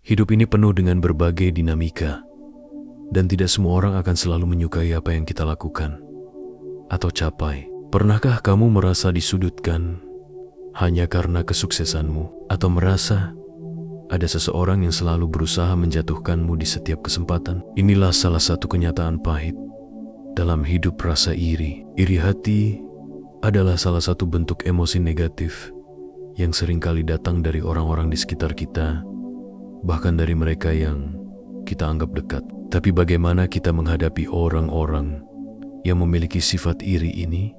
Hidup ini penuh dengan berbagai dinamika, dan tidak semua orang akan selalu menyukai apa yang kita lakukan atau capai. Pernahkah kamu merasa disudutkan hanya karena kesuksesanmu, atau merasa ada seseorang yang selalu berusaha menjatuhkanmu di setiap kesempatan? Inilah salah satu kenyataan pahit dalam hidup. Rasa iri. Iri hati adalah salah satu bentuk emosi negatif yang seringkali datang dari orang-orang di sekitar kita, bahkan dari mereka yang kita anggap dekat. Tapi bagaimana kita menghadapi orang-orang yang memiliki sifat iri ini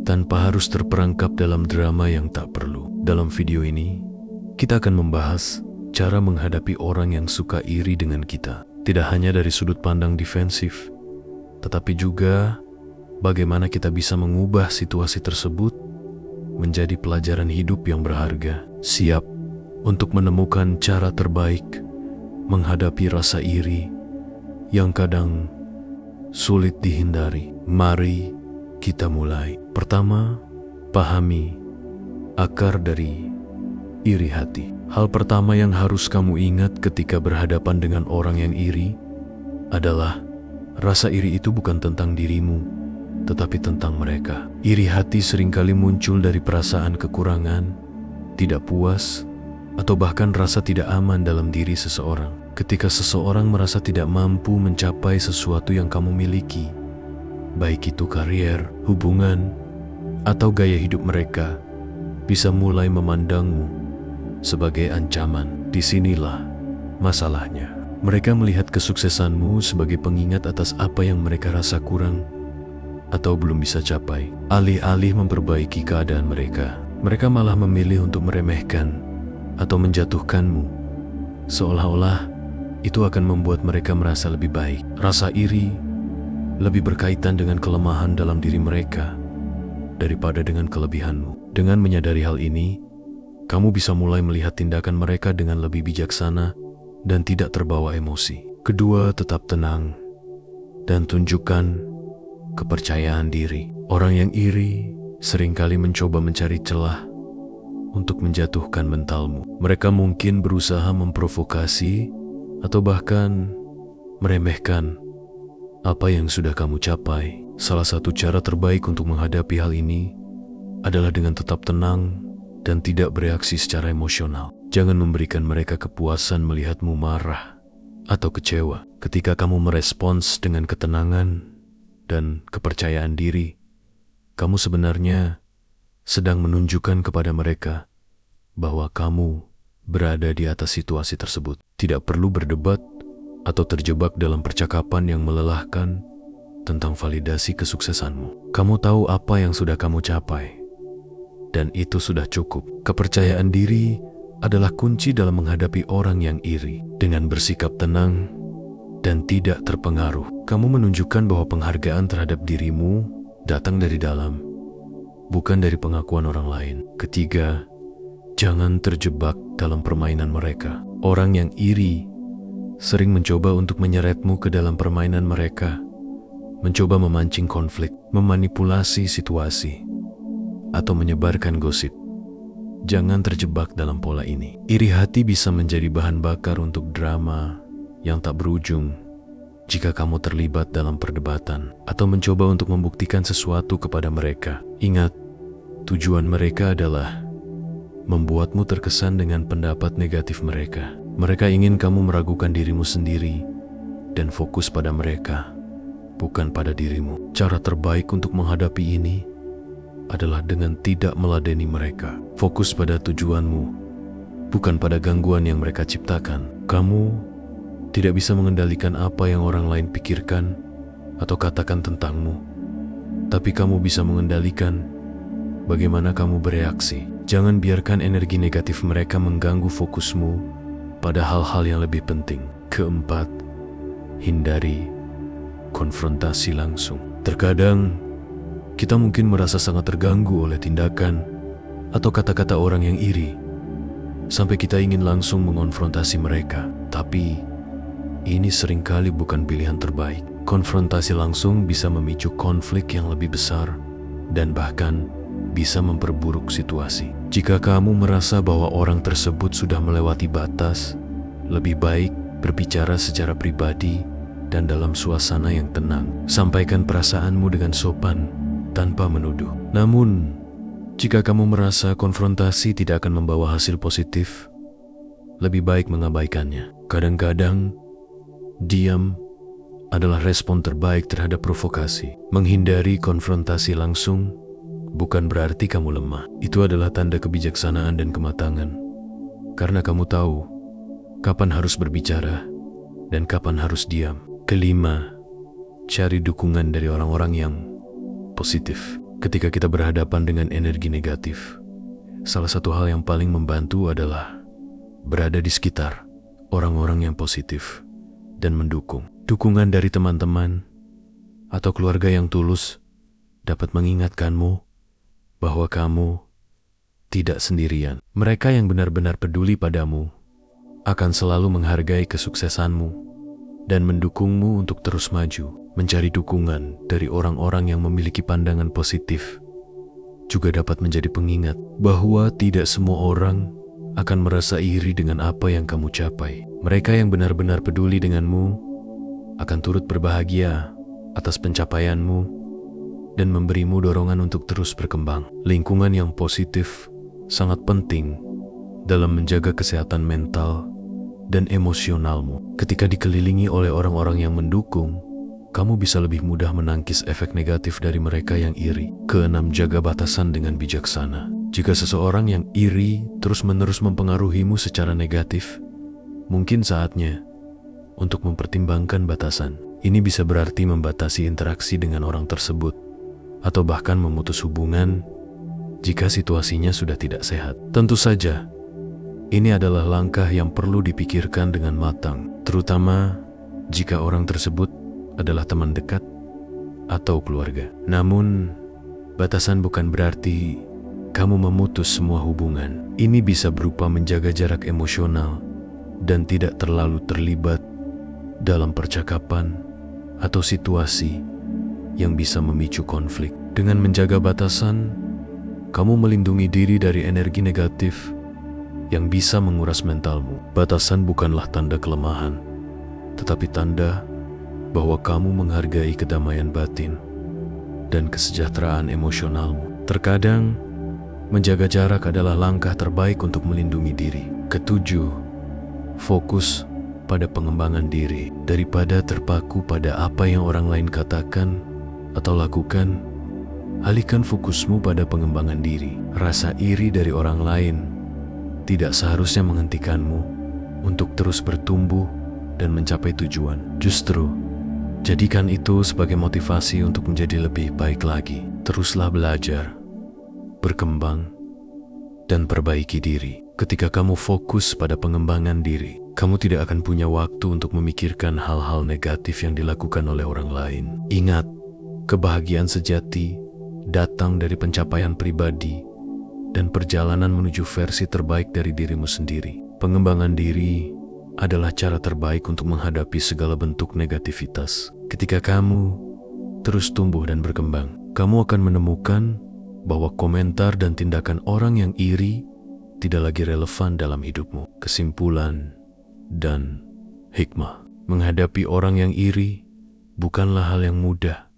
tanpa harus terperangkap dalam drama yang tak perlu? Dalam video ini, kita akan membahas cara menghadapi orang yang suka iri dengan kita. Tidak hanya dari sudut pandang defensif, tetapi juga bagaimana kita bisa mengubah situasi tersebut menjadi pelajaran hidup yang berharga. Siap untuk menemukan cara terbaik menghadapi rasa iri yang kadang sulit dihindari. Mari kita mulai. Pertama, pahami akar dari iri hati. Hal pertama yang harus kamu ingat ketika berhadapan dengan orang yang iri adalah rasa iri itu bukan tentang dirimu, tetapi tentang mereka. Iri hati seringkali muncul dari perasaan kekurangan, tidak puas, atau bahkan rasa tidak aman dalam diri seseorang. Ketika seseorang merasa tidak mampu mencapai sesuatu yang kamu miliki, baik itu karier, hubungan, atau gaya hidup, mereka bisa mulai memandangmu sebagai ancaman. Disinilah masalahnya. Mereka melihat kesuksesanmu sebagai pengingat atas apa yang mereka rasa kurang atau belum bisa capai. Alih-alih memperbaiki keadaan mereka, mereka malah memilih untuk meremehkan atau menjatuhkanmu, seolah-olah itu akan membuat mereka merasa lebih baik. Rasa iri lebih berkaitan dengan kelemahan dalam diri mereka daripada dengan kelebihanmu. Dengan menyadari hal ini, kamu bisa mulai melihat tindakan mereka dengan lebih bijaksana dan tidak terbawa emosi. Kedua, tetap tenang dan tunjukkan kepercayaan diri. Orang yang iri seringkali mencoba mencari celah untuk menjatuhkan mentalmu. Mereka mungkin berusaha memprovokasi atau bahkan meremehkan apa yang sudah kamu capai. Salah satu cara terbaik untuk menghadapi hal ini adalah dengan tetap tenang dan tidak bereaksi secara emosional. Jangan memberikan mereka kepuasan melihatmu marah atau kecewa. Ketika kamu merespons dengan ketenangan dan kepercayaan diri, kamu sebenarnya sedang menunjukkan kepada mereka bahwa kamu berada di atas situasi tersebut. Tidak perlu berdebat atau terjebak dalam percakapan yang melelahkan tentang validasi kesuksesanmu. Kamu tahu apa yang sudah kamu capai, dan itu sudah cukup. Kepercayaan diri adalah kunci dalam menghadapi orang yang iri. Dengan bersikap tenang dan tidak terpengaruh, kamu menunjukkan bahwa penghargaan terhadap dirimu datang dari dalam, bukan dari pengakuan orang lain. Ketiga, jangan terjebak dalam permainan mereka. Orang yang iri sering mencoba untuk menyeretmu ke dalam permainan mereka, mencoba memancing konflik, memanipulasi situasi, atau menyebarkan gosip. Jangan terjebak dalam pola ini. Iri hati bisa menjadi bahan bakar untuk drama yang tak berujung jika kamu terlibat dalam perdebatan atau mencoba untuk membuktikan sesuatu kepada mereka. Ingat, tujuan mereka adalah membuatmu terkesan dengan pendapat negatif mereka. Mereka ingin kamu meragukan dirimu sendiri dan fokus pada mereka, bukan pada dirimu. Cara terbaik untuk menghadapi ini adalah dengan tidak meladeni mereka. Fokus pada tujuanmu, bukan pada gangguan yang mereka ciptakan. Kamu tidak bisa mengendalikan apa yang orang lain pikirkan atau katakan tentangmu, tapi kamu bisa mengendalikan bagaimana kamu bereaksi. Jangan biarkan energi negatif mereka mengganggu fokusmu pada hal-hal yang lebih penting. Keempat, hindari konfrontasi langsung. Terkadang kita mungkin merasa sangat terganggu oleh tindakan atau kata-kata orang yang iri, sampai kita ingin langsung mengonfrontasi mereka. Tapi ini seringkali bukan pilihan terbaik. Konfrontasi langsung bisa memicu konflik yang lebih besar dan bahkan bisa memperburuk situasi. Jika kamu merasa bahwa orang tersebut sudah melewati batas Lebih baik berbicara secara pribadi dan dalam suasana yang tenang. Sampaikan perasaanmu dengan sopan tanpa menuduh. Namun, jika kamu merasa konfrontasi tidak akan membawa hasil positif, lebih baik mengabaikannya. Kadang-kadang, diam adalah respon terbaik terhadap provokasi. Menghindari konfrontasi langsung bukan berarti kamu lemah. Itu adalah tanda kebijaksanaan dan kematangan. Karena kamu tahu kapan harus berbicara dan kapan harus diam. Kelima, cari dukungan dari orang-orang yang positif. Ketika kita berhadapan dengan energi negatif, salah satu hal yang paling membantu adalah berada di sekitar orang-orang yang positif dan mendukung. Dukungan dari teman-teman atau keluarga yang tulus dapat mengingatkanmu bahwa kamu tidak sendirian. Mereka yang benar-benar peduli padamu akan selalu menghargai kesuksesanmu dan mendukungmu untuk terus maju. Mencari dukungan dari orang-orang yang memiliki pandangan positif juga dapat menjadi pengingat bahwa tidak semua orang akan merasa iri dengan apa yang kamu capai. Mereka yang benar-benar peduli denganmu akan turut berbahagia atas pencapaianmu dan memberimu dorongan untuk terus berkembang. Lingkungan yang positif sangat penting dalam menjaga kesehatan mental dan emosionalmu. Ketika dikelilingi oleh orang-orang yang mendukung, kamu bisa lebih mudah menangkis efek negatif dari mereka yang iri. Keenam, jaga batasan dengan bijaksana. Jika seseorang yang iri terus-menerus mempengaruhimu secara negatif, mungkin saatnya untuk mempertimbangkan batasan. Ini bisa berarti membatasi interaksi dengan orang tersebut, atau bahkan memutus hubungan jika situasinya sudah tidak sehat. Tentu saja, ini adalah langkah yang perlu dipikirkan dengan matang, terutama jika orang tersebut adalah teman dekat atau keluarga. Namun, batasan bukan berarti kamu memutus semua hubungan. Ini bisa berupa menjaga jarak emosional dan tidak terlalu terlibat dalam percakapan atau situasi yang bisa memicu konflik. Dengan menjaga batasan, kamu melindungi diri dari energi negatif yang bisa menguras mentalmu. Batasan bukanlah tanda kelemahan, tetapi tanda bahwa kamu menghargai kedamaian batin dan kesejahteraan emosionalmu. Terkadang, menjaga jarak adalah langkah terbaik untuk melindungi diri. Ketujuh, fokus pada pengembangan diri. Daripada terpaku pada apa yang orang lain katakan atau lakukan, alihkan fokusmu pada pengembangan diri. Rasa iri dari orang lain tidak seharusnya menghentikanmu untuk terus bertumbuh dan mencapai tujuan. Justru, jadikan itu sebagai motivasi untuk menjadi lebih baik lagi. Teruslah belajar, berkembang, dan perbaiki diri. Ketika kamu fokus pada pengembangan diri, kamu tidak akan punya waktu untuk memikirkan hal-hal negatif yang dilakukan oleh orang lain. Ingat, kebahagiaan sejati datang dari pencapaian pribadi dan perjalanan menuju versi terbaik dari dirimu sendiri. Pengembangan diri adalah cara terbaik untuk menghadapi segala bentuk negativitas. Ketika kamu terus tumbuh dan berkembang, kamu akan menemukan bahwa komentar dan tindakan orang yang iri tidak lagi relevan dalam hidupmu. Kesimpulan dan hikmah. Menghadapi orang yang iri bukanlah hal yang mudah,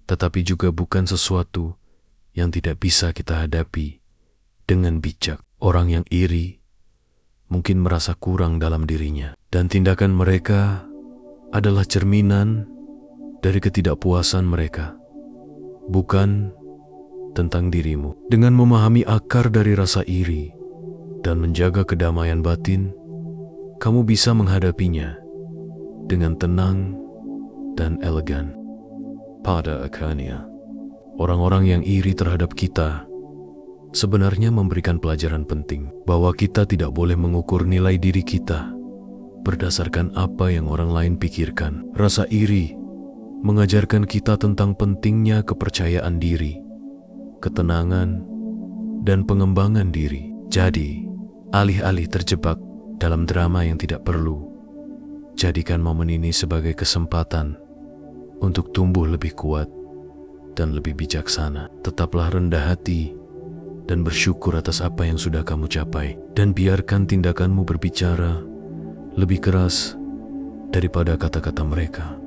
tetapi juga bukan sesuatu yang tidak bisa kita hadapi dengan bijak. Orang yang iri mungkin merasa kurang dalam dirinya, dan tindakan mereka adalah cerminan dari ketidakpuasan mereka, bukan tentang dirimu. Dengan memahami akar dari rasa iri dan menjaga kedamaian batin, kamu bisa menghadapinya dengan tenang dan elegan. Pada akhirnya, orang-orang yang iri terhadap kita sebenarnya memberikan pelajaran penting bahwa kita tidak boleh mengukur nilai diri kita berdasarkan apa yang orang lain pikirkan. Rasa iri mengajarkan kita tentang pentingnya kepercayaan diri, ketenangan, dan pengembangan diri. Jadi, alih-alih terjebak dalam drama yang tidak perlu, jadikan momen ini sebagai kesempatan untuk tumbuh lebih kuat dan lebih bijaksana. Tetaplah rendah hati dan bersyukur atas apa yang sudah kamu capai, dan biarkan tindakanmu berbicara lebih keras daripada kata-kata mereka.